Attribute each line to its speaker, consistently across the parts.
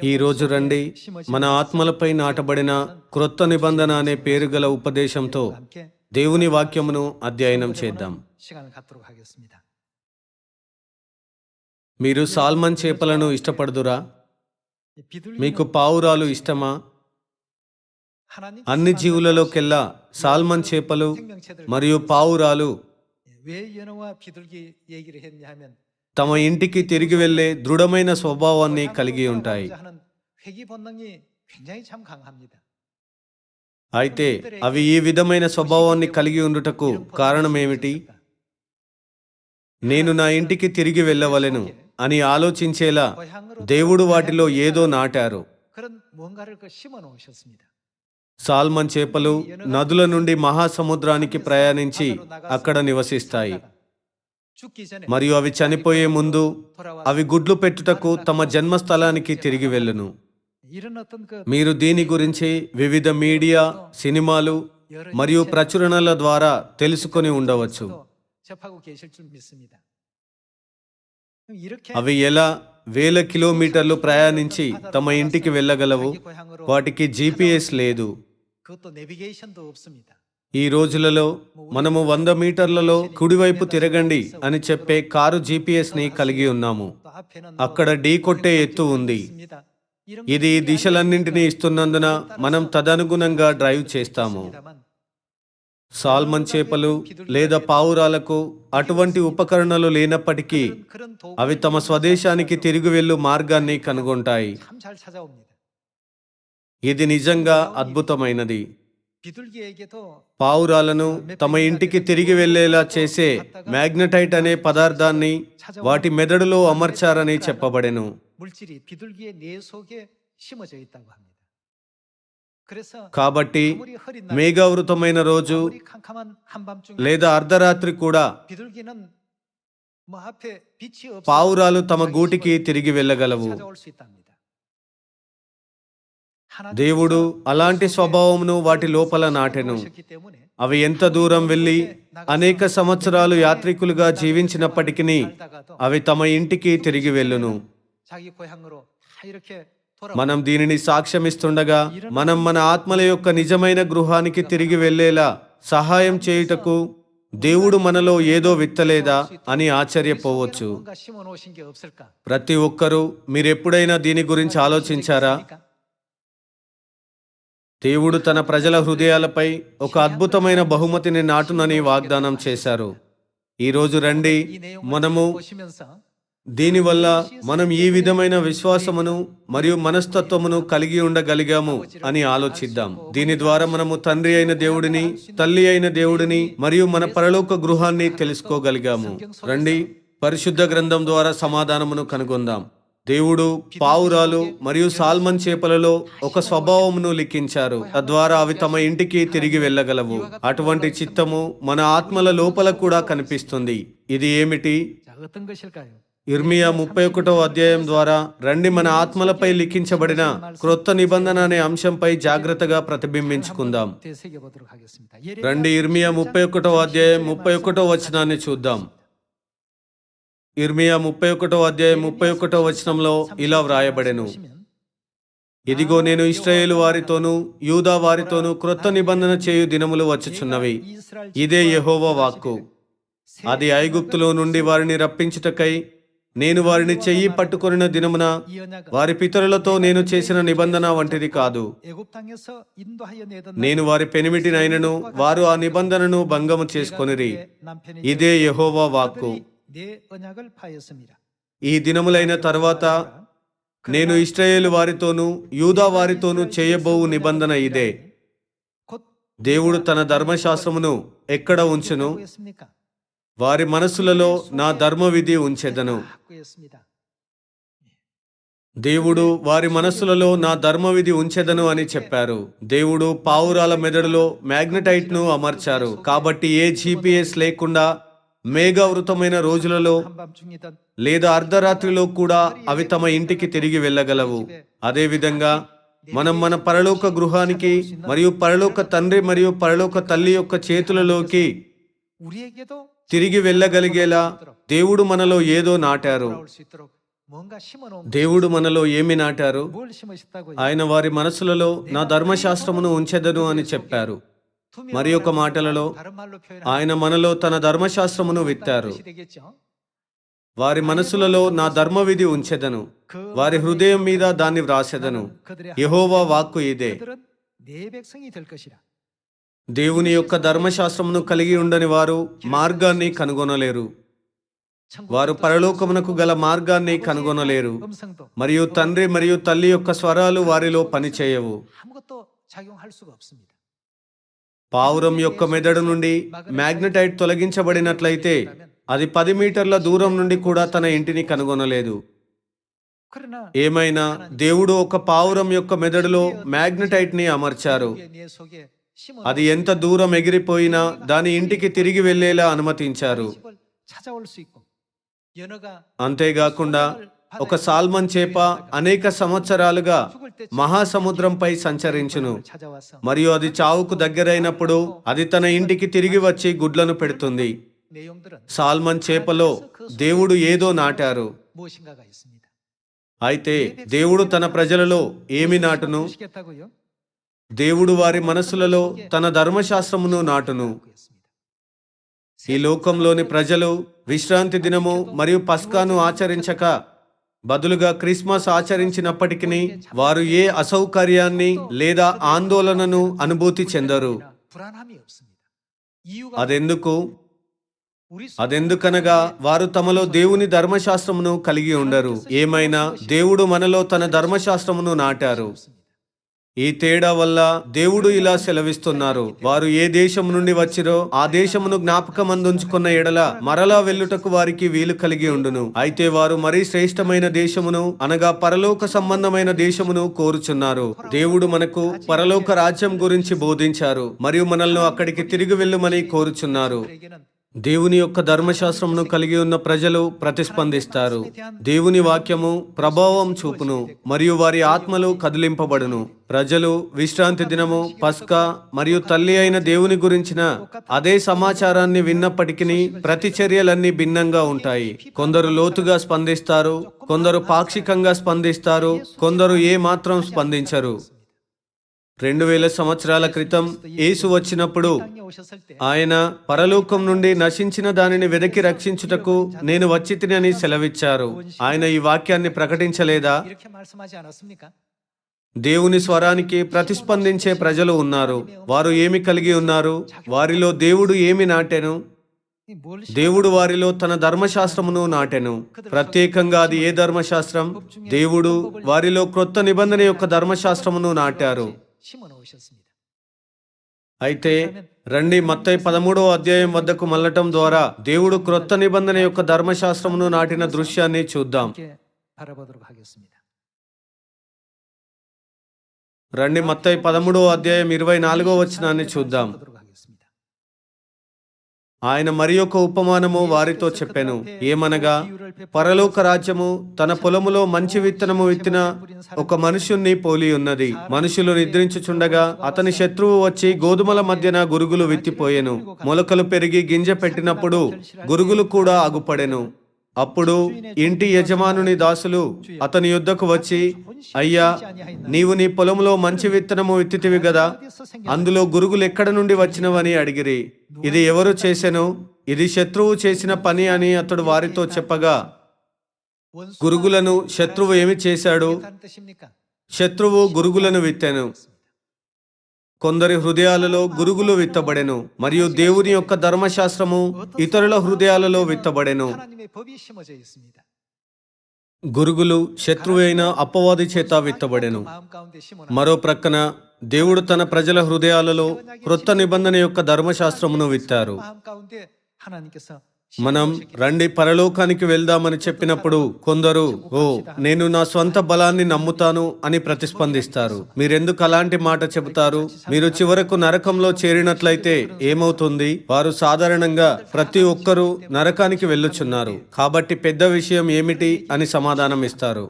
Speaker 1: ఈ రోజు రండి మన ఆత్మలపై నాటబడిన క్రొత్త నిబంధన అనే పేరు గల ఉపదేశంతో దేవుని వాక్యమును అధ్యయనం చేద్దాం. మీరు సాల్మన్ చేపలను ఇష్టపడుదురా? మీకు పావురాలు ఇష్టమా? అన్ని జీవులలోకెల్లా సాల్మన్ చేపలు మరియు పావురాలు తమ ఇంటికి తిరిగి వెళ్ళే దృఢమైన స్వభావాన్ని కలిగి ఉంటాయి. అయితే అవి ఈ విధమైన స్వభావాన్ని కలిగి ఉండుటకు కారణమేమిటి? నేను నా ఇంటికి తిరిగి వెళ్ళవలెను అని ఆలోచించేలా దేవుడు వాటిలో ఏదో నాటారు. సాల్మన్ చేపలు నదుల నుండి మహాసముద్రానికి ప్రయాణించి అక్కడ నివసిస్తాయి. మరియు అవి చనిపోయే ముందు అవి గుడ్లు పెట్టుటకు తమ జన్మస్థలానికి తిరిగి వెళ్ళును. మీరు దీని గురించి వివిధ మీడియా, సినిమాలు మరియు ప్రచురణల ద్వారా తెలుసుకొని ఉండవచ్చు. అవి ఎలా వేల కిలోమీటర్లు ప్రయాణించి తమ ఇంటికి వెళ్ళగలవు? వాటికి GPS లేదు. ఈ రోజులలో మనము 100 మీటర్లలో కుడివైపు తిరగండి అని చెప్పే కారు GPS ని కలిగి ఉన్నాము. అక్కడ ఢీ కొట్టే ఎత్తు ఉంది. ఇది దిశలన్నింటినీ ఇస్తున్నందున మనం తదనుగుణంగా డ్రైవ్ చేస్తాము. సాల్మన్ చేపలు లేదా పావురాలకు అటువంటి ఉపకరణలు లేనప్పటికీ అవి తమ స్వదేశానికి తిరిగి వెళ్ళు మార్గాన్ని కనుగొంటాయి. ఇది నిజంగా అద్భుతమైనది. పావురాలను తమ ఇంటికి తిరిగి వెళ్లేలా చేసే మ్యాగ్నెటైట్ అనే పదార్థాన్ని వాటి మెదడులో అమర్చారని చెప్పబడెను. కాబట్టి మేఘావృతమైన రోజు లేదా అర్ధరాత్రి కూడా పావురాలు తమ గూటికి తిరిగి వెళ్ళగలవు. దేవుడు అలాంటి స్వభావమును వాటి లోపల నాటెను. అవి ఎంత దూరం వెళ్ళి అనేక సంవత్సరాలు యాత్రికులుగా జీవించినప్పటికీ అవి తమ ఇంటికి తిరిగి వెళ్ళును. మనం దీనిని సాక్ష్యమిస్తుండగా మనం మన ఆత్మల యొక్క నిజమైన గృహానికి తిరిగి వెళ్ళేలా సహాయం చేయుటకు దేవుడు మనలో ఏదో విత్తలేదా అని ఆశ్చర్యపోవచ్చు. ప్రతి ఒక్కరూ మీరెప్పుడైనా దీని గురించి ఆలోచించారా? దేవుడు తన ప్రజల హృదయాలపై ఒక అద్భుతమైన బహుమతిని నాటునని వాగ్దానం చేశారు. ఈరోజు రండి మనము దీనివల్ల మనం ఈ విధమైన విశ్వాసమును మరియు మనస్తత్వమును కలిగి ఉండగలిగాము అని ఆలోచిద్దాం. దీని ద్వారా మనము తండ్రి అయిన దేవుడిని, తల్లి అయిన దేవుడిని మరియు మన పరలోక గృహాన్ని తెలుసుకోగలిగాము. రండి పరిశుద్ధ గ్రంథం ద్వారా సమాధానమును కనుగొందాం. దేవుడు పావురాలు మరియు సాల్మన్ చేపలలో ఒక స్వభావమును లిఖించారు. తద్వారా అవి తమ ఇంటికి తిరిగి వెళ్ళగలవు. అటువంటి చిత్తము మన ఆత్మల లోపల కూడా కనిపిస్తుంది. ఇది ఏమిటి? ఇర్మియా 31వ అధ్యాయం ద్వారా రండి మన ఆత్మలపై లిఖించబడిన క్రొత్త నిబంధన అనే అంశంపై జాగ్రత్తగా ప్రతిబింబించుకుందాం. రండి ఇర్మియా 31వ అధ్యాయం 31వ వచనాన్ని చూద్దాం. ఇర్మియా 31వ అధ్యాయం 31వ వచనంలో ఇలా వ్రాయబడెను: ఇదిగో నేను ఇశ్రాయేలు వారితోనూ యూదా వారితోనూ క్రొత్త నిబంధన చేయు దినములు వచ్చుచున్నవి. ఇదే యెహోవా వాక్కు. అది ఐగుప్తులో నుండి వారిని రప్పించుటకై నేను వారిని చెయ్యి పట్టుకొనిన దినమున వారి పితరులతో నేను చేసిన నిబంధన వంటిది కాదు. నేను వారి పెనిమిటినైనను వారు ఆ నిబంధనను భంగము చేసుకొనిరి. ఇదే యెహోవా వాక్కు. ఈ దినములైన తర్వాత నేను ఇశ్రాయేలు వారితోనూ యూదా వారితోనూ చేయబోవు నిబంధన ఇదే. దేవుడు తన ధర్మశాస్త్రమును ఎక్కడ ఉంచును? వారి మనసులలో నా ధర్మవిధి ఉంచెదను. దేవుడు వారి మనస్సులలో నా ధర్మవిధి ఉంచెదను అని చెప్పారు. దేవుడు పావురాల మెదడులో మ్యాగ్నెటైట్ ను అమర్చారు. కాబట్టి ఏ GPS లేకుండా మేఘావృతమైన రోజులలో లేదా అర్ధరాత్రిలో కూడా అవి తమ ఇంటికి తిరిగి వెళ్ళగలవు. అదేవిధంగా మనం మన పరలోక గృహానికి మరియు పరలోక తండ్రి మరియు పరలోక తల్లి యొక్క చేతులలోకి తిరిగి వెళ్ళగలిగేలా దేవుడు మనలో ఏదో నాటారు.
Speaker 2: 뭔가 심어놓은
Speaker 1: దేవుడు మనలో ఏమి నాటారు?
Speaker 2: 뭘 심으셨다고요?
Speaker 1: ఆయన వారి మనసులలో నా ధర్మశాస్త్రమును ఉంచెదను అని చెప్పారు. మరి ఒక మాటలలో
Speaker 2: 다른 말로
Speaker 1: ఆయన మనలో తన ధర్మశాస్త్రమును విత్తారు. వారి మనసులలో నా ధర్మవిధి ఉంచెదను, వారి హృదయం మీద దాన్ని వ్రాసెదను. యెహోవా వాక్కు ఇదే.
Speaker 2: 내 백성이 될 것이라.
Speaker 1: దేవుని యొక్క ధర్మశాస్త్రమును కలిగి ఉండని వారు మార్గాన్ని కనుగొనలేరు. వారు పరలోకమునకు గల మార్గాన్ని కనుగొనలేరు.
Speaker 2: 음성도
Speaker 1: మరియు తండ్రి మరియు తల్లి యొక్క స్వరాలు వారిలో పనిచేయవు.
Speaker 2: 아무것도 작용할 수가 없습니다.
Speaker 1: పావురం యొక్క మెదడు నుండి మ్యాగ్నెటైట్ తొలగించబడినట్లయితే అది 10 మీటర్ల దూరం నుండి కూడా తన ఇంటిని కనుగొనలేదు.
Speaker 2: 그러나
Speaker 1: ఏమైనా దేవుడు ఒక పావురం యొక్క మెదడులో మ్యాగ్నెటైట్ ని అమర్చారు.
Speaker 2: 내 속에 심어
Speaker 1: అది ఎంత దూరం ఎగిరిపోయినా దాని ఇంటికి తిరిగి వెళ్లేలా అనుమతించారు.
Speaker 2: 집을 찾아올 수 있고 연어가
Speaker 1: అంతేకాకుండా ఒక సాల్మన్ చేప అనేక సంవత్సరాలుగా మహాసముద్రంపై సంచరించును.
Speaker 2: 찾아와서
Speaker 1: మరియు అది చావుకు దగ్గరైనప్పుడు అది తన ఇంటికి తిరిగి వచ్చి గుడ్లను పెడుతుంది.
Speaker 2: 내용들은
Speaker 1: సాల్మన్ చేపలో దేవుడు ఏదో నాటారు.
Speaker 2: 무엇인가가 있습니다.
Speaker 1: అయితే దేవుడు తన ప్రజలలో ఏమి నాటును?
Speaker 2: 시켰다고요?
Speaker 1: దేవుడు వారి మనసులలో తన ధర్మశాస్త్రమును నాటును. ఈ లోకంలోని ప్రజలు విశ్రాంతి దినము మరియు పస్కాను ఆచరించక బదులుగా క్రిస్మస్ ఆచరించినప్పటికీ వారు ఏ అసౌకర్యాన్ని లేదా ఆందోళనను అనుభూతి చెందరు.
Speaker 2: 불안함이 없습니다. 이유가
Speaker 1: అదెందుకు?
Speaker 2: 우리
Speaker 1: అదెందుకనగా వారు తమలో దేవుని ధర్మశాస్త్రమును కలిగి ఉండరు. ఏమైనా దేవుడు మనలో తన ధర్మశాస్త్రమును నాటారు. ఈ తేడా వల్ల దేవుడు ఇలా సెలవిస్తున్నారు: వారు ఏ దేశం నుండి వచ్చిరో ఆ దేశమును జ్ఞాపకమందుంచుకున్న ఎడల మరలా వెళ్ళుటకు వారికి వీలు కలిగి ఉండును. అయితే వారు మరీ శ్రేష్టమైన దేశమును అనగా పరలోక సంబంధమైన దేశమును కోరుచున్నారు. దేవుడు మనకు పరలోక రాజ్యం గురించి బోధించారు మరియు మనల్ని అక్కడికి తిరిగి వెళ్ళుమని కోరుచున్నారు.
Speaker 2: 에게는
Speaker 1: దేవుని యొక్క ధర్మశాస్త్రమును కలిగి ఉన్న ప్రజలు ప్రతిస్పందిస్తారు. దేవుని వాక్యము ప్రభావం చూపును మరియు వారి ఆత్మలు కదిలింపబడును. ప్రజలు విశ్రాంతి దినము, పస్కా మరియు తల్లి అయిన దేవుని గురించిన అదే సమాచారాన్ని విన్నప్పటికీ ప్రతిచర్యలన్నీ భిన్నంగా ఉంటాయి. కొందరు లోతుగా స్పందిస్తారు, కొందరు పాక్షికంగా స్పందిస్తారు, కొందరు ఏ మాత్రం స్పందించరు. 2000 సంవత్సరాల క్రితం యేసు వచ్చినప్పుడు
Speaker 2: 땅에 오셨을 때
Speaker 1: ఆయన పరలోకం నుండి నశించిన దానిని వెదకి రక్షించుటకు నేను వచ్చి తినని సెలవిచ్చారు. ఆయన ఈ వాక్యాన్ని ప్రకటించలేదా?
Speaker 2: 이렇게 말씀하지 않았습니까?
Speaker 1: దేవుని స్వరానికి ప్రతిస్పందించే ప్రజలు ఉన్నారు. వారు ఏమి కలిగి ఉన్నారు? వారిలో దేవుడు ఏమి నాటెను?
Speaker 2: 뭘
Speaker 1: దేవుడు వారిలో తన ధర్మశాస్త్రమును నాటెను. ప్రత్యేకంగా అది ఏ ధర్మశాస్త్రం? దేవుడు వారిలో క్రొత్త నిబంధన యొక్క ధర్మశాస్త్రమును నాటారు.
Speaker 2: 심어 놓으셨습니다.
Speaker 1: అయితే రండి మత్తయి 13వ అధ్యాయం వద్దకు మళ్ళటం ద్వారా దేవుడు క్రొత్త నిబంధన యొక్క ధర్మశాస్త్రమును నాటిన దృశ్యాన్ని చూద్దాం.
Speaker 2: 함께 바라보도록 하겠습니다.
Speaker 1: రండి మత్తయి 13వ అధ్యాయం 24వ వచనాన్ని చూద్దాం.
Speaker 2: 보도록 하겠습니다.
Speaker 1: ఆయన మరి ఒక ఉపమానము వారితో చెప్పెను. ఏమనగా, పరలోక రాజ్యము తన పొలములో మంచి విత్తనము విత్తిన ఒక మనుష్యుణ్ణి పోలి ఉన్నది. మనుషులు నిద్రించుచుండగా అతని శత్రువు వచ్చి గోధుమల మధ్యన గురుగులు విత్తిపోయెను. మొలకలు పెరిగి గింజ పెట్టినప్పుడు గురుగులు కూడా అగుపడెను. అప్పుడు ఇంటి యజమానుని దాసులు అతని యుద్ధకు వచ్చి, అయ్యా, నీవు నీ పొలంలో మంచి విత్తనము విత్తితివి గదా, అందులో గురుగులు ఎక్కడ నుండి వచ్చినవని అడిగిరి. ఇది ఎవరు చేసెను? ఇది శత్రువు చేసిన పని అని అతడు వారితో చెప్పగా, గురుగులను శత్రువు ఏమి చేశాడు?
Speaker 2: 다른 뜻입니까?
Speaker 1: శత్రువు గురుగులను విత్తెను. కొందరి హృదయాలలో గురుగులు విత్తబడెను మరియు దేవుని యొక్క ధర్మశాస్త్రము ఇతరుల హృదయాలలో విత్తబడెను.
Speaker 2: 하나님의 법이 심어져 있습니다.
Speaker 1: గురుగులు శత్రువు అయిన అపవాది చేత విత్తబడెను.
Speaker 2: 마음 가운데 심어
Speaker 1: మరో ప్రక్కన దేవుడు తన ప్రజల హృదయాలలో క్రొత్త నిబంధన యొక్క ధర్మశాస్త్రమును విత్తారు.
Speaker 2: 마음 가운데 하나님께서
Speaker 1: మనం రండి పరలోకానికి వెళ్దామని చెప్పినప్పుడు కొందరు, ఓ, నేను నా స్వంత బలాన్ని నమ్ముతాను అని ప్రతిస్పందిస్తారు. మీరెందుకు అలాంటి మాట చెబుతారు? మీరు చివరకు నరకంలో చేరినట్లయితే ఏమవుతుంది? వారు సాధారణంగా ప్రతి ఒక్కరూ నరకానికి వెళ్ళుచున్నారు, కాబట్టి పెద్ద విషయం ఏమిటి అని సమాధానం ఇస్తారు.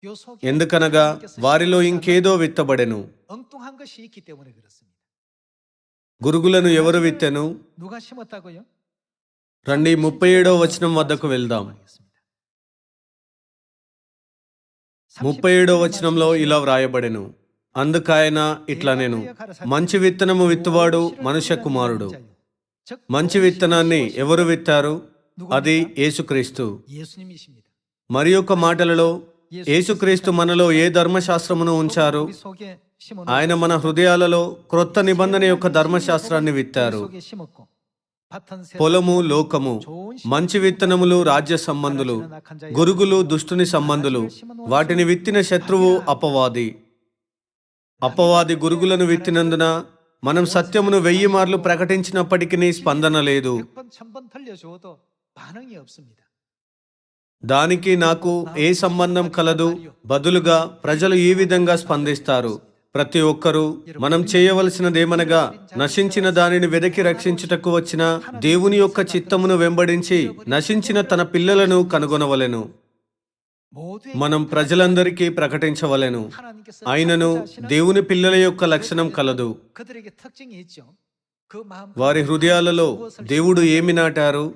Speaker 2: 요 속에
Speaker 1: ఎందుకనగా వారిలో ఇంకేదో విత్తబడెను.
Speaker 2: 엉뚱한 것이 있기 때문에 그렇습니다.
Speaker 1: గురుగులను ఎవరు విత్తెను?
Speaker 2: 누가 심었다고요?
Speaker 1: రండి 37వ వచనం వద్దకు వెళ్దాం. 37వ వచనంలో ఇలా వ్రాయబడెను, అందుకాయన ఇట్లా నేను మంచి విత్తనము విత్తువాడు మనుష్య కుమారుడు. మంచి విత్తనాన్ని ఎవరు విత్తారు? అది యేసుక్రీస్తు.
Speaker 2: 예수님이십니다.
Speaker 1: మరి యొక్క మాటలలో యేసుక్రీస్తు మనలో ఏ ధర్మశాస్త్రమును ఉంచారు?
Speaker 2: 우리 속에 심어
Speaker 1: ఆయన మన హృదయాలలో క్రొత్త నిబంధన యొక్క ధర్మశాస్త్రాన్ని విత్తారు.
Speaker 2: 속에 심었고 밭은 새
Speaker 1: పొలము లోకము, మంచి విత్తనములు రాజ్య సంబంధులు, గురుగులు దుష్టుని సంబంధులు. వాటిని విత్తిన శత్రువు అపవాది. అపవాది గురుగులను విత్తినందున మనం సత్యమును 1000 మార్లు ప్రకటించినప్పటికీ స్పందన లేదు.
Speaker 2: 100번 1000번 들려주어도 반응이 없습니다.
Speaker 1: దానికి నాకు ఏ సంబంధం కలదు? బదులుగా ప్రజలు ఈ విధంగా స్పందిస్తారు. ప్రతి ఒక్కరూ మనం చేయవలసినదేమనగా నశించిన దానిని వెదకి రక్షించుటకు వచ్చిన దేవుని యొక్క చిత్తమును వెంబడించి నశించిన తన పిల్లలను కనుగొనవలెను.
Speaker 2: 모두의
Speaker 1: మనం ప్రజలందరికీ ప్రకటించవలెను.
Speaker 2: 하나님께서
Speaker 1: అయినను దేవుని పిల్లల యొక్క లక్షణం కలదు.
Speaker 2: 그들에게 특징이 있죠. 그 마음
Speaker 1: వారి హృదయాలలో దేవుడు ఏమి నాటారు?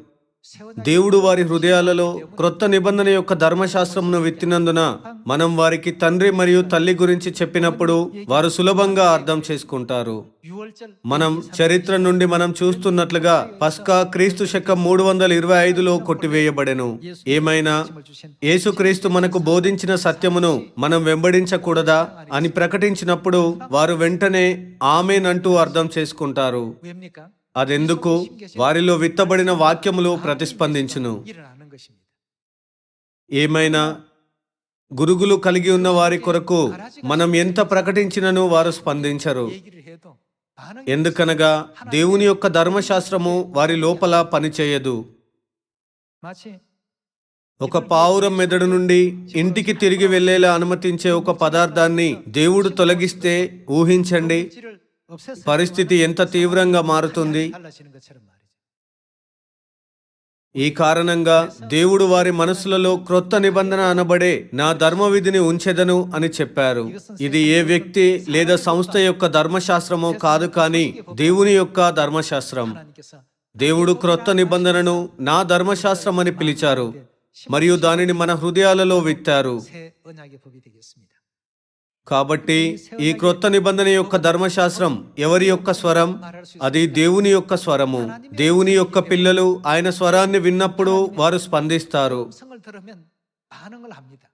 Speaker 1: దేవుడు వారి హృదయాలలో క్రొత్త నిబంధన యొక్క ధర్మశాస్త్రమును విత్తినందున మనం వారికి తండ్రి మరియు తల్లి గురించి చెప్పినప్పుడు వారు సులభంగా అర్థం చేసుకుంటారు.
Speaker 2: 6월절
Speaker 1: మనం చరిత్ర నుండి మనం చూస్తున్నట్లుగా పస్కా క్రీస్తు శకం 325లో కొట్టివేయబడెను. ఏమైనా యేసుక్రీస్తు మనకు బోధించిన సత్యమును మనం వెంబడించకూడదా అని ప్రకటించినప్పుడు వారు వెంటనే ఆమేన్ అంటూ అర్థం చేసుకుంటారు.
Speaker 2: 왜입니까?
Speaker 1: అదెందుకు? వారిలో విత్తబడిన వాక్యములు ప్రతిస్పందించును.
Speaker 2: 일어나는 것입니다.
Speaker 1: ఏమైనా గురుగులు కలిగి ఉన్న వారి కొరకు మనం ఎంత ప్రకటించినను వారు స్పందించరు.
Speaker 2: 얘기를 해도 반응이
Speaker 1: ఎందుకనగా దేవుని యొక్క ధర్మశాస్త్రము వారి లోపల పనిచేయదు.
Speaker 2: 마치
Speaker 1: ఒక పావురం మెదడు నుండి ఇంటికి తిరిగి వెళ్ళేలా అనుమతించే ఒక పదార్థాన్ని దేవుడు తొలగిస్తే ఊహించండి
Speaker 2: 물질을 없애서
Speaker 1: పరిస్థితి ఎంత తీవ్రంగా మారుతుంది.
Speaker 2: 달라지는 것처럼 말이죠.
Speaker 1: ఈ కారణంగా దేవుడు వారి మనసులలో క్రొత్త నిబంధన అనబడే నా ధర్మవిధిని ఉంచెదను అని చెప్పారు. ఇది ఏ వ్యక్తి లేదా సంస్థ యొక్క ధర్మశాస్త్రమో కాదు, కానీ దేవుని యొక్క ధర్మశాస్త్రం.
Speaker 2: 하나님께서
Speaker 1: దేవుడు క్రొత్త నిబంధనను నా ధర్మశాస్త్రం అని పిలిచారు మరియు దానిని మన హృదయాలలో విత్తారు.
Speaker 2: 새 언약의 법이 되겠습니다.
Speaker 1: కాబట్టి ఈ క్రొత్త నిబంధన యొక్క ధర్మశాస్త్రం ఎవరి యొక్క స్వరం? అది దేవుని యొక్క స్వరము. దేవుని యొక్క పిల్లలు ఆయన స్వరాన్ని విన్నప్పుడు వారు స్పందిస్తారు.
Speaker 2: 성을 들으면 반응을 합니다.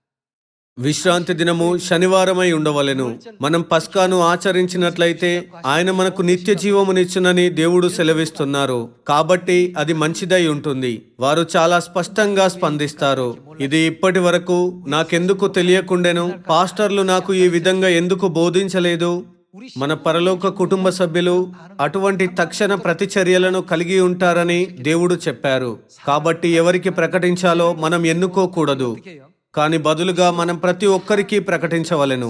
Speaker 1: విశ్రాంతి దినము శనివారమై ఉండవలెను. మనం పస్కాను ఆచరించినట్లయితే ఆయన మనకు నిత్య జీవమునిచ్చునని దేవుడు సెలవిస్తున్నారు. కాబట్టి అది మంచిదై ఉంటుంది. వారు చాలా స్పష్టంగా స్పందిస్తారు. ఇది ఇప్పటి వరకు నాకెందుకు తెలియకుండెను? పాస్టర్లు నాకు ఈ విధంగా ఎందుకు బోధించలేదు? మన పరలోక కుటుంబ సభ్యులు అటువంటి తక్షణ ప్రతిచర్యలను కలిగి ఉంటారని దేవుడు చెప్పారు. కాబట్టి ఎవరికి ప్రకటించాలో మనం ఎన్నుకోకూడదు, కానీ బదులుగా మనం ప్రతి ఒక్కరికి ప్రకటించవలెను.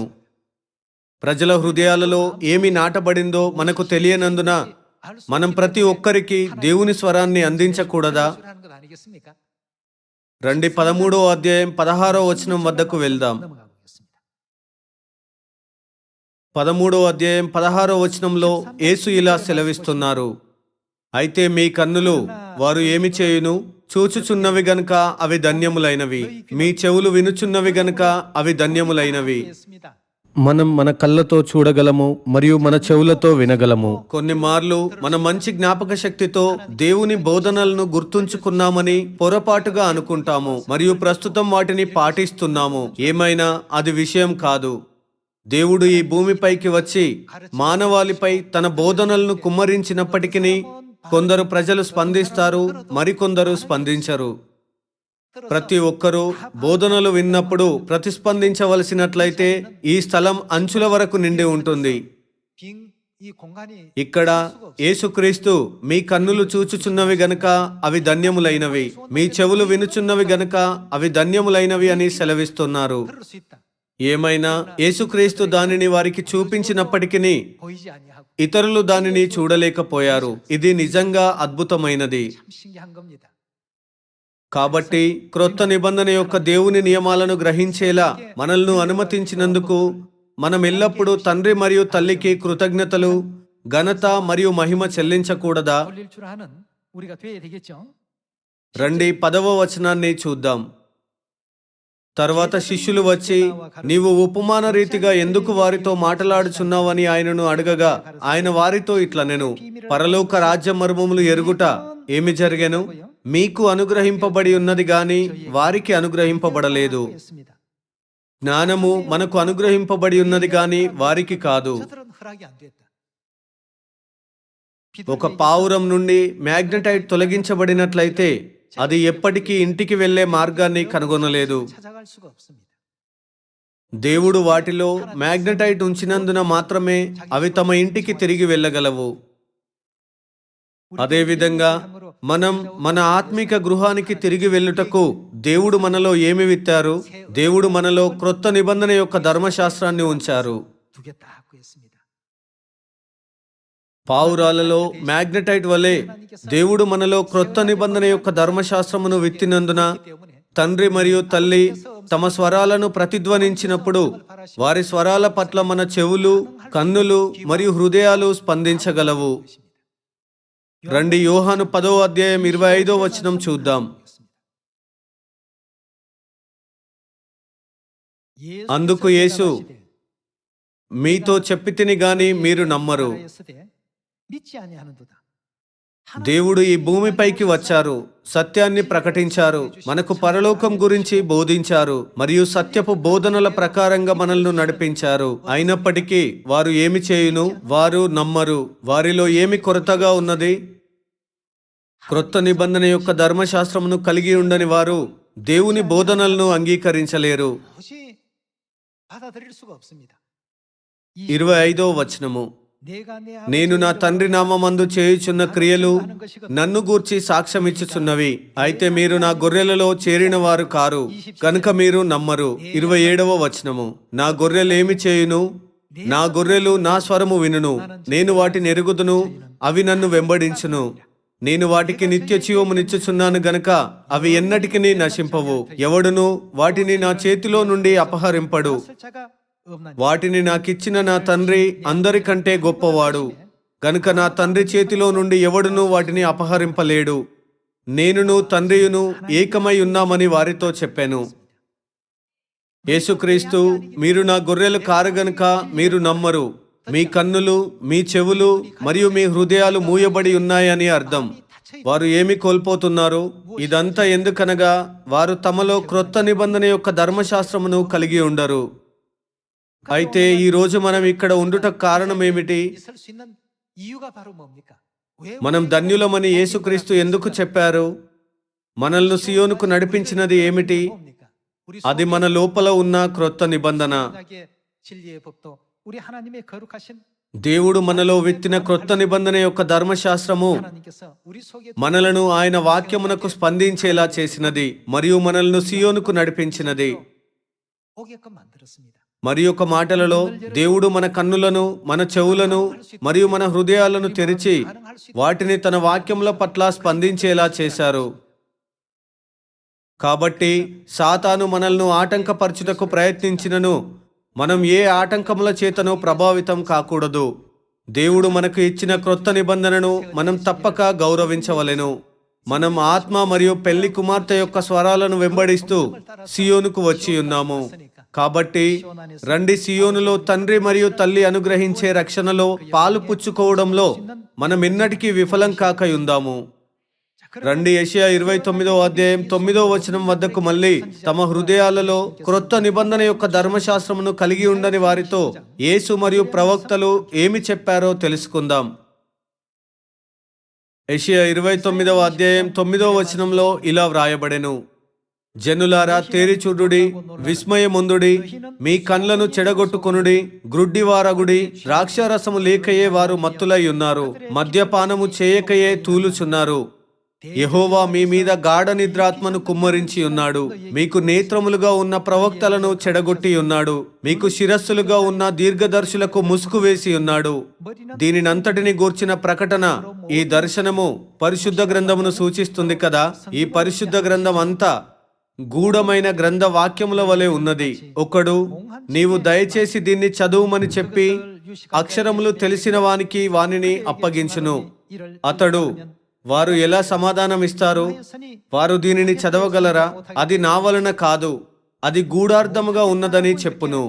Speaker 1: ప్రజల హృదయాలలో ఏమి నాటబడిందో మనకు తెలియనందున మనం ప్రతి ఒక్కరికి దేవుని స్వరాన్ని అందించకూడదా?
Speaker 2: 하는 것 아니겠습니까?
Speaker 1: రండి 13వ అధ్యాయం 16వ వచనం వద్దకు వెళ్దాం.
Speaker 2: 넘어가겠습니다.
Speaker 1: 13వ అధ్యాయం 16వ వచనంలో యేసు ఇలా సెలవిస్తున్నారు, అయితే మీ కన్నులు వారు ఏమి చేయును? చూచుచున్నవి గనుక అవి ధన్యములైనవి, మీ చెవులు వినుచున్నవి గనుక అవి ధన్యములైనవి.
Speaker 2: 했습니다.
Speaker 1: మనం మన కళ్ళతో చూడగలము మరియు మన చెవులతో వినగలము. కొన్ని మార్లు మన మంచి జ్ఞాపక శక్తితో దేవుని బోధనలను గుర్తుంచుకున్నామని పొరపాటుగా అనుకుంటాము మరియు ప్రస్తుతం వాటిని పాటిస్తున్నాము. ఏమైనా అది విషయం కాదు. దేవుడు ఈ భూమిపైకి వచ్చి మానవాళిపై తన బోధనలను కుమ్మరించినప్పటికీ కొందరు ప్రజలు స్పందిస్తారు, మరికొందరు స్పందించరు. ప్రతి ఒక్కరూ బోధనలు విన్నప్పుడు ప్రతిస్పందించవలసినట్లయితే ఈ స్థలం అంచుల వరకు నిండి ఉంటుంది.
Speaker 2: 빙 이 공간이
Speaker 1: ఇక్కడ యేసుక్రీస్తు మీ కన్నులు చూచుచున్నవి గనుక అవి ధన్యములైనవి, మీ చెవులు వినుచున్నవి గనుక అవి ధన్యములైనవి అని సెలవిస్తున్నారు.
Speaker 2: 들을 수 있다.
Speaker 1: ఏమైనా యేసుక్రీస్తు దానిని వారికి చూపించినప్పటికీ
Speaker 2: 보이지 아니하고
Speaker 1: ఇతరులు దానిని చూడలేకపోయారు. ఇది నిజంగా అద్భుతమైనది.
Speaker 2: 참 신기한 겁니다.
Speaker 1: కాబట్టి క్రొత్త నిబంధన యొక్క దేవుని నియమాలను గ్రహించేలా మనల్ని అనుమతించినందుకు మనం ఎల్లప్పుడూ తండ్రి మరియు తల్లికి కృతజ్ఞతలు, ఘనత మరియు మహిమ చెల్లించకూడదా?
Speaker 2: 돌릴 줄 아는 우리가 돼야 되겠죠.
Speaker 1: రండి 10వ వచనాన్ని చూద్దాం. తర్వాత శిష్యులు వచ్చి, నీవు ఉపమాన రీతిగా ఎందుకు వారితో మాట్లాడుచున్నావని ఆయనను అడగగా, ఆయన వారితో ఇట్లనెను, పరలోక రాజ్య మర్మములు ఎరుగుట ఏమి జరిగెను? మీకు అనుగ్రహింపబడి ఉన్నది గాని వారికి అనుగ్రహింపబడలేదు.
Speaker 2: 했습니다.
Speaker 1: జ్ఞానము మనకు అనుగ్రహింపబడి ఉన్నది గాని వారికి కాదు.
Speaker 2: 저들은 허락이 안 됐다.
Speaker 1: ఒక పావురం నుండి మ్యాగ్నెటైట్ తొలగించబడినట్లయితే అది ఎప్పటికీ ఇంటికి వెళ్లే మార్గాన్ని కనుగొనలేదు.
Speaker 2: 찾아갈 수가 없습니다.
Speaker 1: దేవుడు వాటిలో మ్యాగ్నెటైట్ ఉంచినందున మాత్రమే అవి తమ ఇంటికి తిరిగి వెళ్ళగలవు. అదేవిధంగా మనం మన ఆత్మిక గృహానికి తిరిగి వెళ్ళుటకు దేవుడు మనలో ఏమి విత్తారు? దేవుడు మనలో క్రొత్త నిబంధన యొక్క ధర్మశాస్త్రాన్ని ఉంచారు.
Speaker 2: 두겠다고 했습니다.
Speaker 1: పావురాలలో మ్యాగ్నెటైట్ వలె దేవుడు మనలో క్రొత్త నిబంధన యొక్క ధర్మశాస్త్రమును విత్తినందున
Speaker 2: 때문에
Speaker 1: తండ్రి మరియు తల్లి తమ స్వరాలను ప్రతిధ్వనించినప్పుడు వారి స్వరాల పట్ల మన చెవులు, కన్నులు మరియు హృదయాలు స్పందించగలవు. రండి యోహాను 10వ అధ్యాయం 25వ వచనం చూద్దాం. అందుకు యేసు, మీతో చెప్పితిని గాని మీరు నమ్మరు.
Speaker 2: 믿지 아니하는도다.
Speaker 1: దేవుడు ఈ భూమిపైకి వచ్చారు, సత్యాన్ని ప్రకటించారు, మనకు పరలోకం గురించి బోధించారు మరియు సత్యపు బోధనల ప్రకారంగా మనల్ని నడిపించారు. అయినప్పటికీ వారు ఏమి చేయును? వారు నమ్మరు. వారిలో ఏమి కొరతగా ఉన్నది? క్రొత్త నిబంధన యొక్క ధర్మశాస్త్రమును కలిగి ఉండని వారు దేవుని బోధనలను అంగీకరించలేరు.
Speaker 2: 도저히 받아들일 수가 없습니다.
Speaker 1: 25వ వచనము,
Speaker 2: 내가 내
Speaker 1: నేను నా తండ్రి నామమందు చేయుచున్న క్రియలు నన్ను గూర్చి సాక్ష్యమిచ్చుచున్నవి. అయితే మీరు నా గొర్రెలలో చేరిన వారు కారు కనుక మీరు నమ్మరు. 27వ వచనము, నా గొర్రెలేమి చేయును? నా గొర్రెలు నా స్వరము వినును. నేను వాటిని ఎరుగుదును, అవి నన్ను వెంబడించును. నేను వాటికి నిత్య జీవమునిచ్చుచున్నాను గనుక అవి ఎన్నటికి నశింపవు. ఎవడును వాటిని నా చేతిలో నుండి అపహరింపడు.
Speaker 2: 쓸 자가 없나니
Speaker 1: వాటిని నాకిచ్చిన నా తండ్రి అందరికంటే గొప్పవాడు గనుక నా తండ్రి చేతిలో నుండి ఎవడునూ వాటిని అపహరింపలేడు. నేనును తండ్రియును ఏకమై ఉన్నామని వారితో చెప్పాను. యేసుక్రీస్తు, మీరు నా గొర్రెలు కారు గనుక మీరు నమ్మరు. మీ కన్నులు, మీ చెవులు మరియు మీ హృదయాలు మూయబడి ఉన్నాయని అర్థం. వారు ఏమి కోల్పోతున్నారు? ఇదంతా ఎందుకనగా వారు తమలో క్రొత్త నిబంధన యొక్క ధర్మశాస్త్రమును కలిగి ఉండరు. అయితే ఈ రోజు మనం ఇక్కడ ఉండుటకు కారణం ఏమిటి?
Speaker 2: 있을 수 있는 이유가 바로 뭡니까? 왜
Speaker 1: మనం ధన్యులమని యేసుక్రీస్తు ఎందుకు చెప్పారు? మనల్ని సియోనుకు నడిపించినది ఏమిటి?
Speaker 2: 뭡니까? 우리
Speaker 1: అది మన లోపల ఉన్న క్రొత్త నిబంధన.
Speaker 2: 소유하게 진리의 법도 우리 하나님의 거룩하신
Speaker 1: దేవుడు మనలో విత్తిన క్రొత్త నిబంధన యొక్క ధర్మశాస్త్రము
Speaker 2: 하나님께서 우리 속에
Speaker 1: మనలను ఆయన వాక్యమునకు స్పందించేలా చేసినది మరియు మనల్ని సియోనుకు నడిపించినది.
Speaker 2: 오게끔 만들었습니다.
Speaker 1: మరి ఒక మాటలలో దేవుడు మన కన్నులను, మన చెవులను మరియు మన హృదయాలను తెరిచి వాటిని తన వాక్యముల పట్ల స్పందించేలా చేశారు. కాబట్టి సాతాను మనల్ని ఆటంకపరచుటకు ప్రయత్నించినను మనం ఏ ఆటంకముల చేతను ప్రభావితం కాకూడదు. దేవుడు మనకు ఇచ్చిన క్రొత్త నిబంధనను మనం తప్పక గౌరవించవలెను. మనం ఆత్మ మరియు పెళ్లి కుమార్తె యొక్క స్వరాలను వెంబడిస్తూ సియోనుకు వచ్చి ఉన్నాము. కాబట్టి రండి సియోనులో తండ్రి మరియు తల్లి అనుగ్రహించే రక్షణలో పాలు పుచ్చుకోవడంలో మనం ఎన్నటికీ విఫలం కాక ఉందాము. రండి యెషయా 29వ అధ్యాయం 9వ వచనం వద్దకు మళ్ళీ తమ హృదయాలలో క్రొత్త నిబంధన యొక్క ధర్మశాస్త్రమును కలిగి ఉండని వారితో యేసు మరియు ప్రవక్తలు ఏమి చెప్పారో తెలుసుకుందాం. యెషయా 29వ అధ్యాయం 9వ వచనంలో ఇలా వ్రాయబడెను, జనులారా తేరి చూడుడి, విస్మయముందుడి, మీ కండ్లను చెడగొట్టుకొనుడి, గ్రుడ్డివారగుడి. ద్రాక్షారసము లేకయే వారు మత్తులై ఉన్నారు, మద్యపానము చేయకయే తూలుచున్నారు. యెహోవా మీ మీద గాఢ నిద్రాత్మను కుమ్మరించి ఉన్నాడు. మీకు నేత్రములుగా ఉన్న ప్రవక్తలను చెడగొట్టి ఉన్నాడు. మీకు శిరస్సులుగా ఉన్న దీర్ఘదర్శులకు ముసుగు వేసి ఉన్నాడు. దీనినంతటిని గూర్చిన ప్రకటన, ఈ దర్శనము పరిశుద్ధ గ్రంథమును సూచిస్తుంది కదా. ఈ పరిశుద్ధ గ్రంథం అంతా గూఢమైన గ్రంథ వాక్యముల వలె ఉన్నది. ఒకడు, నీవు దయచేసి దీన్ని చదువుమని చెప్పి అక్షరములు తెలిసిన వానికి వానిని అప్పగించును. అతడు, వారు ఎలా సమాధానం ఇస్తారు? వారు దీనిని చదవగలరా? అది నా వలన కాదు, అది గూఢార్థముగా ఉన్నదని చెప్పును.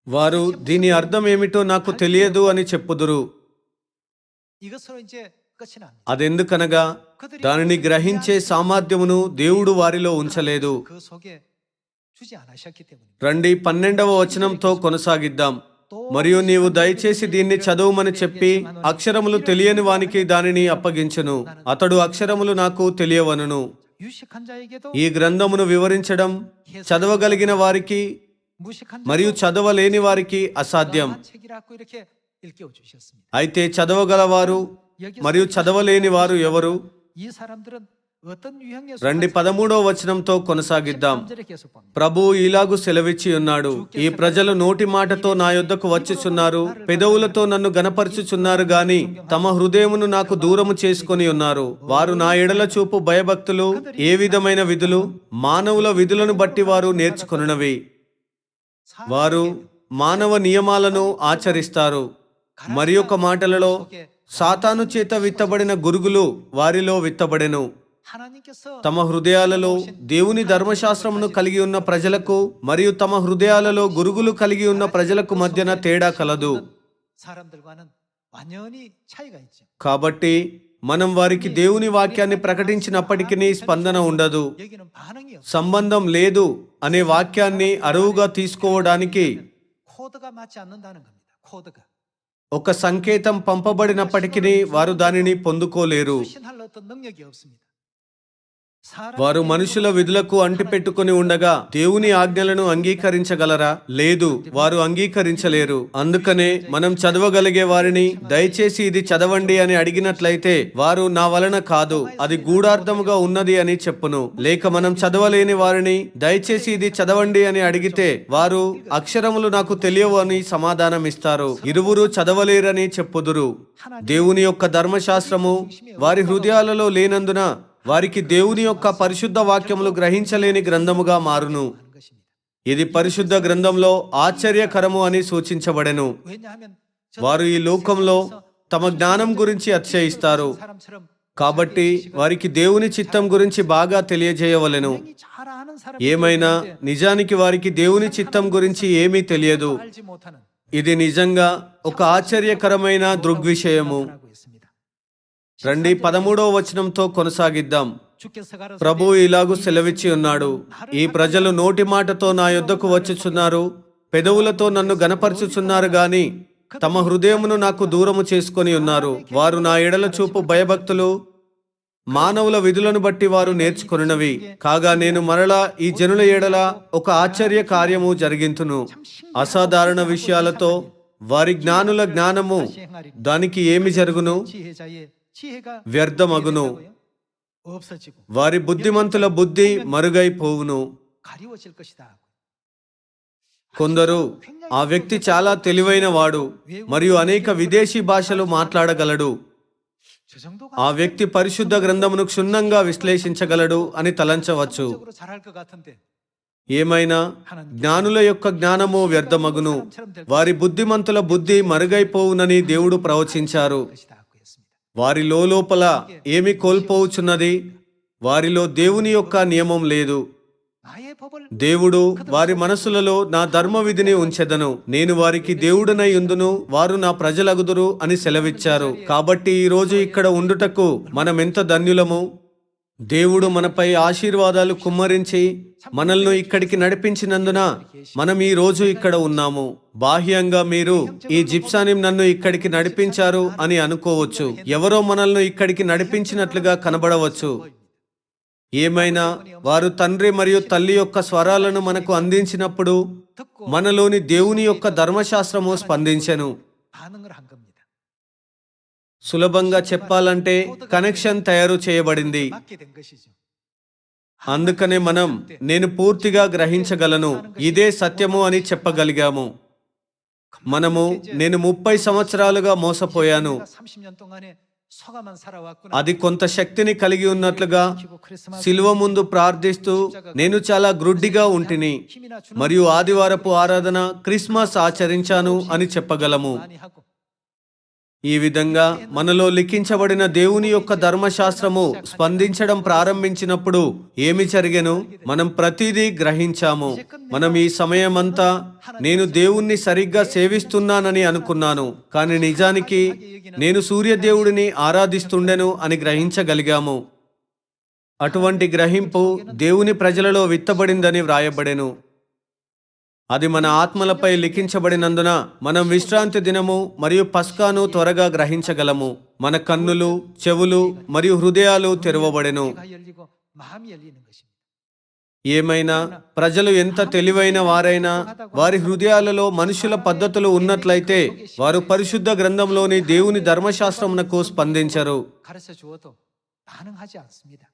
Speaker 1: వారు దీని అర్థం ఏమిటో నాకు తెలియదు అని చెప్పుదురు.
Speaker 2: 이것으로 이제 끝이 납니다.
Speaker 1: అదెందుకనగా దానిని గ్రహించే సామర్థ్యమును దేవుడు వారిలో ఉంచలేదు.
Speaker 2: 그 속에 주지 않으셨기 때문에.
Speaker 1: రండి 12వ వచనంతో కొనసాగిద్దాం. మరియు నీవు దయచేసి దీన్ని చదవమని చెప్పి అక్షరములు తెలియని వానికి దానిని అప్పగించును. అతడు అక్షరములు నాకు తెలియవనును.
Speaker 2: 유식한 자에게도
Speaker 1: ఈ గ్రంథమును వివరించడం చదవగలిగిన వారికి
Speaker 2: 무식한
Speaker 1: మరియు చదవలేని వారికి అసాధ్యం.
Speaker 2: 책이라고 이렇게 일깨워 주셨습니다.
Speaker 1: అయితే చదవగలవారు మరియు చదవలేని వారు ఎవరు?
Speaker 2: 이 사람들은 어떤 유형의
Speaker 1: రండి 13వ వచనంతో కొనసాగిద్దాం.
Speaker 2: 13절에 계속 봅니다.
Speaker 1: ప్రభువు ఇలాగు సెలవిచ్చి ఉన్నాడు, ఈ ప్రజలు నోటి మాటతో నా యొద్దకు వచ్చుచున్నారు, పెదవులతో నన్ను గనపరచుచున్నారు గాని తమ హృదయమును నాకు దూరము చేసుకొని ఉన్నారు. వారు నా ఎడల చూపు భయభక్తులు ఏ విధమైన విధులు మానవుల విధులను బట్టి వారు నేర్చుకొనున్నవి. వారు మానవ నియమాలను ఆచరిస్తారు. మరి ఒక మాటలలో సాతాను చేత విత్తబడిన గురుగులు వారిలో విత్తబడెను.
Speaker 2: 하나님께서
Speaker 1: తమ హృదయాలలో దేవుని ధర్మశాస్త్రమును కలిగి ఉన్న ప్రజలకు మరియు తమ హృదయాలలో గురుగులు కలిగి ఉన్న ప్రజలకు మధ్యన తేడా కలదు.
Speaker 2: 사람들과는 완전히 차이가 있죠.
Speaker 1: కాబట్టి మనం వారికి దేవుని వాక్యాన్ని ప్రకటించినప్పటికీ స్పందన ఉండదు.
Speaker 2: 여기는 반응이 없어요.
Speaker 1: సంబంధం లేదు అనే వాక్యాన్ని అరువుగా తీసుకోవడానికి
Speaker 2: 코드가 맞지 않는다는 겁니다. 코드가.
Speaker 1: ఒక సంకేతం పంపబడినప్పటికీ వారు దానిని పొందుకోలేరు.
Speaker 2: 수신할 어떤 능력이 없습니다.
Speaker 1: వారు మనుషుల విధులకు అంటిపెట్టుకుని ఉండగా దేవుని ఆజ్ఞలను అంగీకరించగలరా? లేదు, వారు అంగీకరించలేరు. అందుకనే మనం చదవగలిగే వారిని దయచేసి ఇది చదవండి అని అడిగినట్లయితే వారు నా వలన కాదు, అది గూఢార్థముగా ఉన్నది అని చెప్పును. లేక మనం చదవలేని వారిని దయచేసి ఇది చదవండి అని అడిగితే వారు అక్షరములు నాకు తెలియవు అని సమాధానం ఇస్తారు. ఇరువురు చదవలేరని చెప్పుదురు. దేవుని యొక్క ధర్మశాస్త్రము వారి హృదయాలలో లేనందున వారికి దేవుని యొక్క పరిశుద్ధ వాక్యములు గ్రహించలేని గ్రంథముగా మారును.
Speaker 2: 하는 것입니다.
Speaker 1: ఇది పరిశుద్ధ గ్రంథంలో ఆశ్చర్యకరము అని సూచించబడెను.
Speaker 2: 왜냐하면
Speaker 1: వారు ఈ లోకంలో తమ జ్ఞానం గురించి అతిశయిస్తారు.
Speaker 2: 사람처럼
Speaker 1: కాబట్టి వారికి దేవుని చిత్తం గురించి బాగా తెలియజేయవలెను.
Speaker 2: 굉장히 잘 아는 사람이
Speaker 1: ఏమైనా నిజానికి వారికి దేవుని చిత్తం గురించి ఏమీ తెలియదు.
Speaker 2: 알지 못하는
Speaker 1: ఇది నిజంగా ఒక ఆశ్చర్యకరమైన దృగ్విషయము.
Speaker 2: 하고 있습니다.
Speaker 1: రండి 13వ వచనంతో కొనసాగిద్దాం.
Speaker 2: 주께서 가로되
Speaker 1: ప్రభు ఇలాగు సెలవిచ్చి ఉన్నాడు, ఈ ప్రజలు నోటి మాటతో నా యొద్దకు వచ్చుచున్నారు, పెదవులతో నన్ను గనపరచుచున్నారు గాని తమ హృదయమును నాకు దూరము చేసుకొని ఉన్నారు. వారు నా ఎడల చూపు భయభక్తులు మానవుల విధులను బట్టి వారు నేర్చుకొనినవి. కాగా నేను మరలా ఈ జనుల ఎడల ఒక ఆశ్చర్య కార్యము జరిగింతును. అసాధారణ విషయాలతో వారి జ్ఞానుల జ్ఞానము దానికి ఏమి జరుగును?
Speaker 2: 지혜자의 지혜가
Speaker 1: వ్యర్థమగును.
Speaker 2: 없어지고
Speaker 1: వారి బుద్ధిమంతుల బుద్ధి మరుగైపోవును.
Speaker 2: 가리워질 것이다.
Speaker 1: కొందరు ఆ వ్యక్తి చాలా తెలివైన వాడు మరియు అనేక విదేశీ భాషలు మాట్లాడగలడు,
Speaker 2: 저 정도가
Speaker 1: ఆ వ్యక్తి పరిశుద్ధ గ్రంథమును క్షుణ్ణంగా విశ్లేషించగలడు అని తలంచవచ్చు.
Speaker 2: 적으로 잘할 것 같은데
Speaker 1: ఏమైనా జ్ఞానుల యొక్క జ్ఞానము వ్యర్థమగును, వారి బుద్ధిమంతుల బుద్ధి మరుగైపోవునని దేవుడు ప్రవచించారు.
Speaker 2: 것이다 하고 했습니다.
Speaker 1: వారి లోపల ఏమి కోల్పోవుచున్నది? వారిలో దేవుని యొక్క నియమం లేదు.
Speaker 2: 나의 법을
Speaker 1: దేవుడు వారి మనసులలో నా ధర్మ విధిని ఉంచెదను, నేను వారికి దేవుడనై ఉందును, వారు నా ప్రజలగుదురు అని సెలవిచ్చారు. కాబట్టి ఈ రోజు ఇక్కడ ఉండుటకు మనం ఎంత ధన్యులము. దేవుడు మనపై ఆశీర్వాదాలు కుమ్మరించి మనల్ని ఇక్కడికి నడిపించినందున మనం ఈ రోజు ఇక్కడ ఉన్నాము. బాహ్యంగా మీరు ఈ జిప్సాని నన్ను ఇక్కడికి నడిపించారు అని అనుకోవచ్చు, ఎవరో మనల్ని ఇక్కడికి నడిపించినట్లుగా కనబడవచ్చు. ఏమైనా వారు తండ్రి మరియు తల్లి యొక్క స్వరాలను మనకు అందించినప్పుడు
Speaker 2: 듣고
Speaker 1: మనలోని దేవుని యొక్క ధర్మశాస్త్రము స్పందించెను.
Speaker 2: 반응을 한 겁니다.
Speaker 1: సులభంగా చెప్పాలంటే కనెక్షన్ తయారు చేయబడింది.
Speaker 2: 맞게 된 것이죠.
Speaker 1: అందుకనే మనం నేను పూర్తిగా గ్రహించగలను, ఇదే సత్యము అని చెప్పగలిగాము. మనము నేను 30 సంవత్సరాలుగా మోసపోయాను,
Speaker 2: 30년 동안에 서가만 살아왔구나.
Speaker 1: అది కొంత శక్తిని కలిగి ఉన్నట్లుగా
Speaker 2: 그리고 크리스마스
Speaker 1: సిలువ ముందు ప్రార్థిస్తూ నేను చాలా గ్రుడ్డిగా ఉంటిని
Speaker 2: 힘이나 주는
Speaker 1: మరియు ఆదివారపు ఆరాధన క్రిస్మస్ ఆచరించాను అని చెప్పగలము.
Speaker 2: 많이 하고
Speaker 1: ఈ విధంగా మనలో లిఖించబడిన దేవుని యొక్క ధర్మశాస్త్రము స్పందించడం ప్రారంభించినప్పుడు ఏమి జరిగెను? మనం ప్రతిదీ గ్రహించాము. మనం ఈ సమయమంతా నేను దేవుణ్ణి సరిగ్గా సేవిస్తున్నానని అనుకున్నాను, కానీ నిజానికి నేను సూర్యదేవుడిని ఆరాధిస్తుండెను అని గ్రహించగలిగాము. అటువంటి గ్రహింపు దేవుని ప్రజలలో విత్తబడిందని వ్రాయబడెను. అది మన ఆత్మలపై లిఖించబడినందున మనం విశ్రాంతి దినము మరియు పస్కాను త్వరగా గ్రహించగలము. మన కన్నులు, చెవులు మరియు హృదయాలు తెరవబడెను.
Speaker 2: 귀가 열리고 마음이 열리는 것입니다.
Speaker 1: ఏమైనా ప్రజలు ఎంత తెలివైన వారైనా వారి హృదయాలలో మనుషుల పద్ధతులు ఉన్నట్లయితే వారు పరిశుద్ధ గ్రంథంలోని దేవుని ధర్మశాస్త్రమునకు స్పందించరు.
Speaker 2: 가르쳐 주어도 반응하지 않습니다.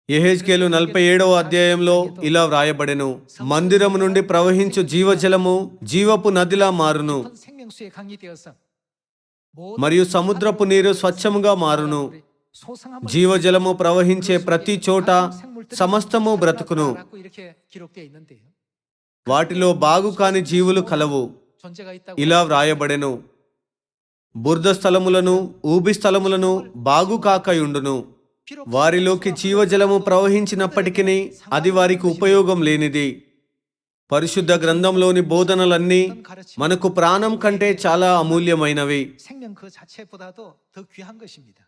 Speaker 1: యెహెజ్కేలు 47వ అధ్యాయంలో ఇలా వ్రాయబడెను, మందిరము నుండి ప్రవహించు జీవజలము జీవపు నదిలా మారును,
Speaker 2: 깊은 생명수의 강이 되어서
Speaker 1: మరియు సముద్రపు నీరు స్వచ్ఛముగా మారును.
Speaker 2: 소성함을
Speaker 1: జీవజలము ప్రవహించే ప్రతి చోట సమస్తము బ్రతుకును.
Speaker 2: 라고 이렇게 기록되어 있는데요.
Speaker 1: వాటిలో బాగు కాని జీవులు కలవు.
Speaker 2: 존재가 있다고
Speaker 1: ఇలా వ్రాయబడెను, బురద స్థలములను ఊబి స్థలములను బాగు కాకయుండును.
Speaker 2: 비록
Speaker 1: వారిలోకి జీవజలము ప్రవహించినప్పటికీ అది వారికి ఉపయోగం లేనిది. పరిశుద్ధ గ్రంథంలోని బోధనలన్నీ మనకు ప్రాణం కంటే చాలా అమూల్యమైనవి.
Speaker 2: 생명 그 자체보다도 더 귀한 것입니다.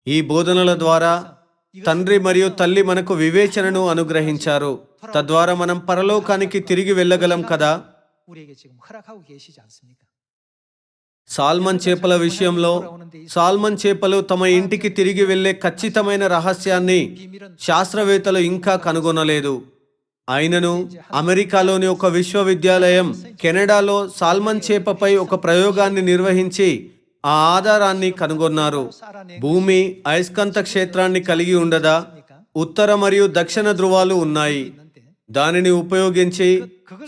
Speaker 1: ఈ బోధనల ద్వారా తండ్రి మరియు తల్లి మనకు వివేచనను అనుగ్రహించారు. తద్వారా మనం పరలోకానికి తిరిగి వెళ్ళగలం కదా.
Speaker 2: 우리에게 지금 허락하고 계시지 않습니까?
Speaker 1: సాల్మన్ చేపల విషయంలో సాల్మన్ చేపలు తమ ఇంటికి తిరిగి వెళ్లే ఖచ్చితమైన రహస్యాన్ని
Speaker 2: 비밀은
Speaker 1: శాస్త్రవేత్తలు ఇంకా కనుగొనలేదు. అయినను అమెరికాలోని ఒక విశ్వవిద్యాలయం కెనడాలో సాల్మన్ చేపపై ఒక ప్రయోగాన్ని నిర్వహించి ఆ ఆధారాన్ని కనుగొన్నారు. భూమి అయస్కాంత క్షేత్రాన్ని కలిగి ఉండదా? ఉత్తర మరియు దక్షిణ ధృవాలు ఉన్నాయి. దానిని ఉపయోగించి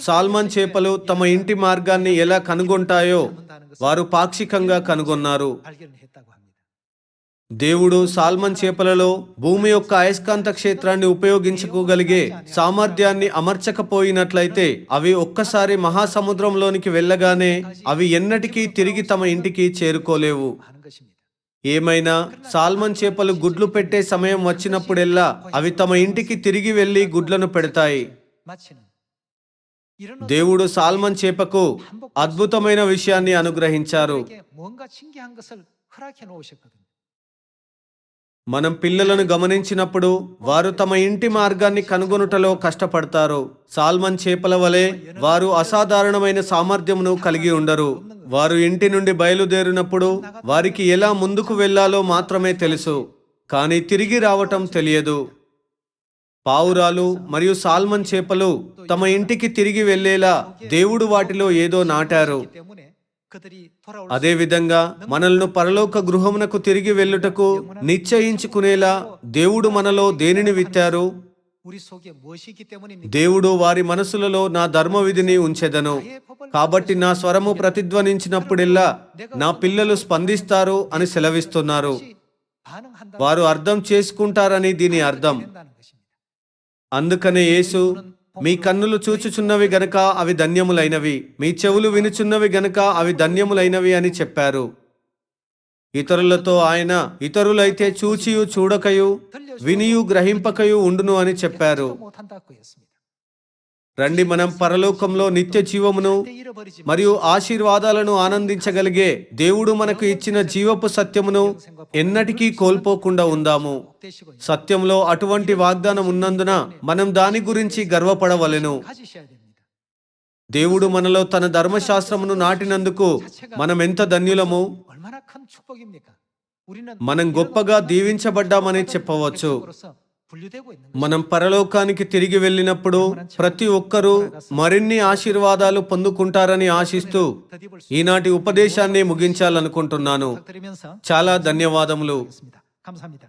Speaker 1: సాల్మన్ చేపలు తమ ఇంటి మార్గాన్ని ఎలా కనుగొంటాయో వారు పాక్షికంగా కనుగొన్నారు.
Speaker 2: 발견을 했다고 합니다.
Speaker 1: దేవుడు సాల్మన్ చేపలలో భూమి యొక్క అయస్కాంత క్షేత్రాన్ని ఉపయోగించుకోగలిగే సామర్థ్యాన్ని అమర్చకపోయినట్లయితే అవి ఒక్కసారి మహాసముద్రంలోనికి వెళ్ళగానే అవి ఎన్నటికీ తిరిగి తమ ఇంటికి చేరుకోలేవు.
Speaker 2: 하는 것입니다.
Speaker 1: ఏమైనా సాల్మన్ చేపలు గుడ్లు పెట్టే సమయం వచ్చినప్పుడెల్లా అవి తమ ఇంటికి తిరిగి వెళ్లి గుడ్లను పెడతాయి.
Speaker 2: 마치는 이런
Speaker 1: దేవుడు సాల్మన్ చేపకు అద్భుతమైన విషయాన్ని అనుగ్రహించారు.
Speaker 2: 어떻게 뭔가 신기한 것을 허락해 놓으셨거든요.
Speaker 1: మనం పిల్లలను గమనించినప్పుడు వారు తమ ఇంటి మార్గాన్ని కనుగొనుటలో కష్టపడతారు. సాల్మన్ చేపల వలె వారు అసాధారణమైన సామర్థ్యమును కలిగి ఉండరు. వారు ఇంటి నుండి బయలుదేరినప్పుడు వారికి ఎలా ముందుకు వెళ్ళాలో మాత్రమే తెలుసు, కానీ తిరిగి రావటం తెలియదు. పావురాలు మరియు సాల్మన్ చేపలు తమ ఇంటికి తిరిగి వెళ్ళేలా దేవుడు వాటిలో ఏదో నాటారు.
Speaker 2: 때문에 그들이 돌아올
Speaker 1: అదేవిధంగా మనల్ని పరలోక గృహమునకు తిరిగి వెళ్ళుటకు నిశ్చయించుకునేలా దేవుడు మనలో దేనిని విత్తారు?
Speaker 2: 우리 속에 무엇이 있기 때문입니까?
Speaker 1: దేవుడు వారి మనసులలో నా ధర్మవిధిని ఉంచెదను, కాబట్టి నా స్వరము ప్రతిధ్వనించినప్పుడెల్లా నా పిల్లలు స్పందిస్తారు అని సెలవిస్తున్నారు.
Speaker 2: 반응한다.
Speaker 1: వారు అర్థం చేసుకుంటారని దీని అర్థం.
Speaker 2: 된다는 것입니다.
Speaker 1: అందుకనే యేసు, మీ కన్నులు చూచుచున్నవి గనక అవి ధన్యములైనవి, మీ చెవులు వినుచున్నవి గనక అవి ధన్యములైనవి అని చెప్పారు. ఇతరులతో ఆయన, ఇతరులైతే చూచియు చూడకయు వినియు గ్రహింపకయు ఉండును అని చెప్పారు.
Speaker 2: 못한다고 했습니다.
Speaker 1: రండి, మనం పరలోకంలో నిత్య జీవమును
Speaker 2: 잃어버리지
Speaker 1: మరియు ఆశీర్వాదాలను ఆనందించగలిగే దేవుడు మనకు ఇచ్చిన జీవపు సత్యమును ఎన్నటికీ కోల్పోకుండా ఉందాము.
Speaker 2: 되시고
Speaker 1: సత్యంలో అటువంటి వాగ్దానం ఉన్నందున మనం దాని గురించి గర్వపడవలెను.
Speaker 2: 가지셔야 됩니다.
Speaker 1: దేవుడు మనలో తన ధర్మశాస్త్రమును నాటినందుకు మనం ఎంత ధన్యులము.
Speaker 2: 얼마나 큰 축복입니까? 우리는
Speaker 1: మనం గొప్పగా దీవించబడ్డామని చెప్పవచ్చు.
Speaker 2: 백성으로서 분류되고 있는
Speaker 1: మనం పరలోకానికి తిరిగి వెళ్ళినప్పుడు ప్రతి ఒక్కరూ మరిన్ని ఆశీర్వాదాలు పొందుకుంటారని ఆశిస్తూ
Speaker 2: 더디볼 수
Speaker 1: ఈనాటి ఉపదేశాన్ని ముగించాలనుకుంటున్నాను.
Speaker 2: 부탁드리면서
Speaker 1: చాలా ధన్యవాదములు.
Speaker 2: 있습니다. 감사합니다.